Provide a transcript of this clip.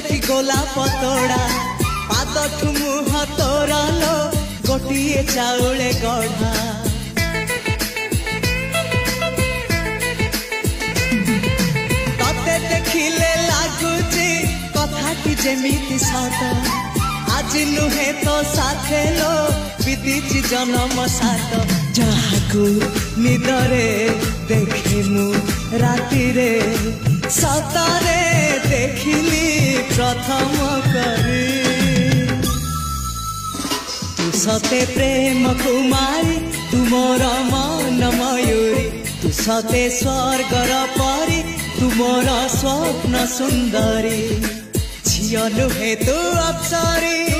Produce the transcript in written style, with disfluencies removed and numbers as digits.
देखी गोलाप तोड़ा पाद ठुमुह तोरा लो गोटिए चाउले गढ़ा तते देखिले लागुची कथाटी जेमिति सत आज नुहे तो साथे लो बीतीची जन्म सात जहाकू निदरे देखे मु राति रे सतरे देखिली प्रथम करी तू सते प्रेम कुमारी तू मोर मन मयूरी तू सते स्वर्गर परी तू मोर स्वप्न सुंदरी झियो नुहे तू अप्सरी।